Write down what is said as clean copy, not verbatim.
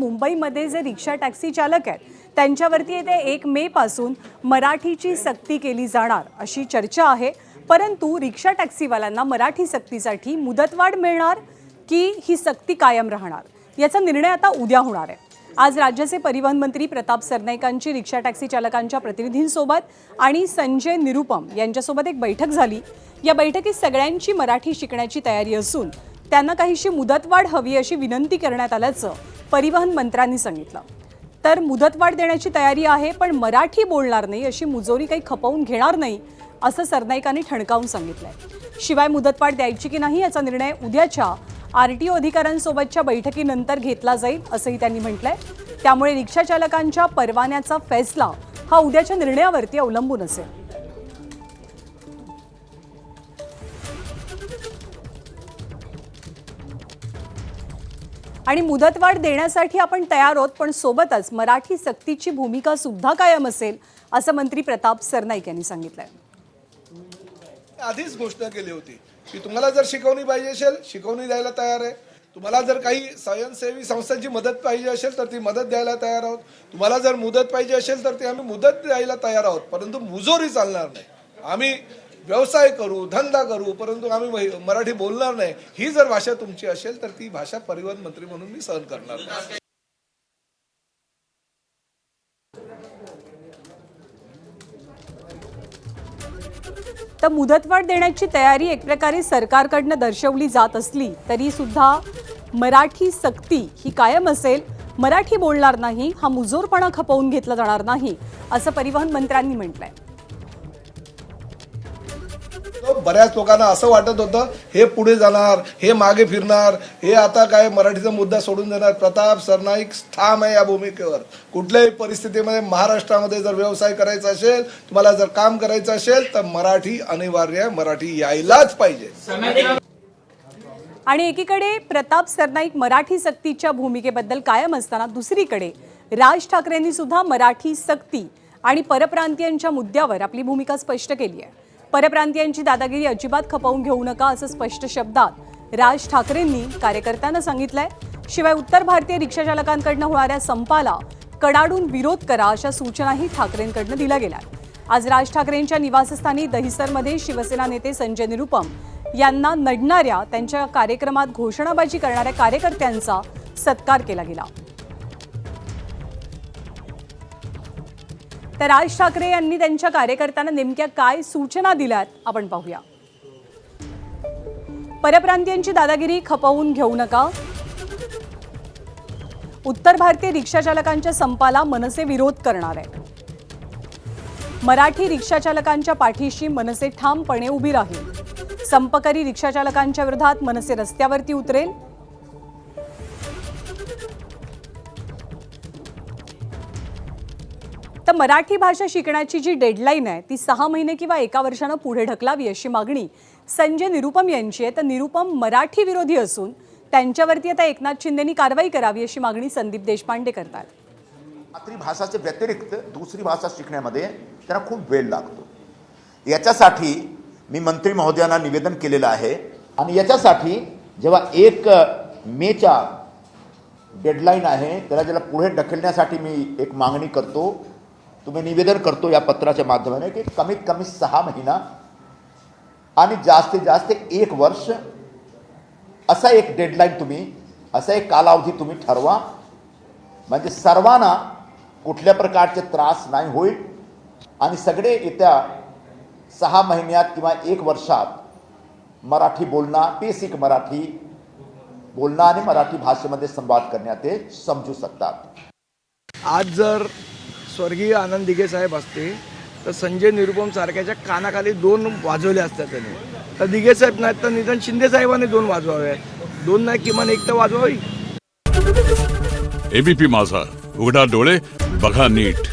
मुंबईमध्ये जे rickshaw taxi चालक आहेत त्यांच्यावरती येत्या 1 मे पासून मराठीची सक्ती केली जाणार अशी चर्चा आहे। परंतु रिक्षा टॅक्सीवाल्यांना मराठी सक्तीसाठी मुदतवाढ मिळणार की ही सक्ती कायम राहणार याचा निर्णय आता उद्या होणार आहे। आज राज्याचे परिवहन मंत्री प्रताप सरनाईकांची रिक्षा टॅक्सी चालकांच्या प्रतिनिधींसोबत आणि संजय निरुपम यांच्यासोबत एक बैठक झाली। या बैठकीत सगळ्यांची मराठी शिकण्याची तयारी असून त्यांना काहीशी मुदतवाढ हवी अशी विनंती करण्यात आल्याचं परिवहन मंत्र्यांनी सांगितलं। तर मुदतवाढ देण्याची तयारी आहे पण मराठी बोलणार नाही अशी मुजोरी काही खपवून घेणार नाही असं सरनाईकांनी ठणकावून सांगितलंय। शिवाय मुदतवाढ द्यायची की नाही याचा निर्णय उद्याच्या आरटीओ अधिकाऱ्यांसोबतच्या बैठकीनंतर घेतला जाईल असंही त्यांनी म्हटलंय। त्यामुळे रिक्षा चालकांच्या परवान्याचा फैसला हा उद्याच्या निर्णयावरती अवलंबून असेल। आणि मुदतवाढ देण्यासाठी आपण तयार आहोत पण सोबतच मराठी सक्तीची भूमिका सुद्धा कायम असेल असं मंत्री प्रताप सरनाईक यांनी सांगितलंय। आधीच घोषणा केली होती की तुम्हाला जर शिकवणी पाहिजे असेल शिकवणी द्यायला तयार आहे। तुम्हाला जर काही स्वयंसेवी संस्थांची मदत पाहिजे असेल तर ती मदत द्यायला तयार आहोत। तुम्हाला जर मुदत पाहिजे असेल तर ती आम्ही मुदत द्यायला तयार आहोत, परंतु मुजोरी चालणार नाही। आम्ही व्यवसाय करू, धंदा करू, परंतु आम्ही मराठी बोलणार नाही। ही जर भाषा तुमची असेल तर ती भाषा परिवहन मंत्री म्हणून मी सहन करणार नाही। तर मुदतवाढ देण्याची तयारी एक प्रकारे सरकारकडनं दर्शवली जात असली तरी सुद्धा मराठी सक्ती ही कायम असेल, मराठी बोलणार नाही हा मुजोरपणा खपवून घेतला जाणार नाही असं परिवहन मंत्र्यांनी म्हटलंय। बऱ्याच लोकांना असं वाटत होतं हे पुढे जाणार, हे मागे फिरणार, हे आता काय मराठीचा मुद्दा सोडून देणार। प्रताप सरनाईक ठाम आहे या भूमिकेवर। कुठल्याही परिस्थितीमध्ये महाराष्ट्रामध्ये जर व्यवसाय करायचा असेल, तुम्हाला जर काम करायचं असेल तर मराठी अनिवार्य आहे, मराठी यायलाच पाहिजे। आणि एकीकडे प्रताप सरनाईक मराठी सक्तीच्या भूमिकेबद्दल कायम असताना दुसरीकडे राज ठाकरेंनी सुद्धा मराठी सक्ती आणि परप्रांतीयांच्या मुद्द्यावर आपली भूमिका स्पष्ट केली आहे। परप्रांतीयांची दादागिरी अजिबात खपवून घेऊ नका असं स्पष्ट शब्दात राज ठाकरेंनी कार्यकर्त्यांना सांगितलंय। शिवाय उत्तर भारतीय रिक्षा चालकांकडून होणाऱ्या संपाला कडाडून विरोध करा अशा सूचनाही ठाकरेंकडून दिल्या गेल्या। आज राज ठाकरेंच्या निवासस्थानी दहिसरमध्ये शिवसेना नेते संजय निरुपम यांना नडणाऱ्या त्यांच्या कार्यक्रमात घोषणाबाजी करणाऱ्या कार्यकर्त्यांचा सत्कार केला गेला। तर राज ठाकरे यांनी त्यांच्या कार्यकर्त्यांना नेमक्या काय सूचना दिल्यात आपण पाहूया। परप्रांतीयांची दादागिरी खपवून घेऊ नका। उत्तर भारतीय रिक्षा चालकांच्या संपाला मनसे विरोध करणार आहे। मराठी रिक्षा चालकांच्या पाठीशी मनसे ठामपणे उभी राहील। संपकरी रिक्षा चालकांच्या विरोधात मनसे रस्त्यावरती उतरेल। तर मराठी भाषा शिकण्याची जी डेडलाईन आहे ती 6 महिने किंवा 1 वर्षानं पुढे ढकलावी अशी मागणी संजय निरुपम यांची आहे। तर निरुपम मराठी विरोधी असून त्यांच्यावरती आता एकनाथ शिंदेंनी कारवाई करावी अशी मागणी संदीप देशपांडे करतात। मातृभाषाचे व्यतिरिक्त दुसरी भाषा शिकण्यामध्ये त्यांना खूप वेळ लागतो। याच्यासाठी मी मंत्री महोदयांना निवेदन केलेलं आहे आणि याच्यासाठी जेव्हा 1 मेचा डेडलाईन आहे त्याला ज्याला पुढे ढकलण्यासाठी मी एक मागणी करतो, तुम्ही निवेदन करतो या पत्राच्या माध्यमाने की कमीत कमी 6 महिना आणि जास्तीत जास्त 1 वर्ष असा एक डेडलाईन तुम्ही, असा एक कालावधी तुम्ही ठरवा, म्हणजे सर्वांना कुठल्या प्रकारचे त्रास नाही होईल आणि सगळे येत्या 6 महिन्यात किंवा 1 वर्षात मराठी बोलणं, बेसिक मराठी बोलणं आणि मराठी भाषेमध्ये संवाद करण्यात ते समजू शकतात। आज जर स्वर्गीय आनंद दिघे साहेब असते तर संजय निरुपम सारख्याच्या कानाखाली 2 वाजवले असतात त्यांनी। तर दिघे साहेब नाहीत तर निदान शिंदे साहेबांनी 2 वाजवाव्यात। 2 नाही किमान 1 तर वाजवावी। एबीपी माझा, उघडा डोळे बघा नीट।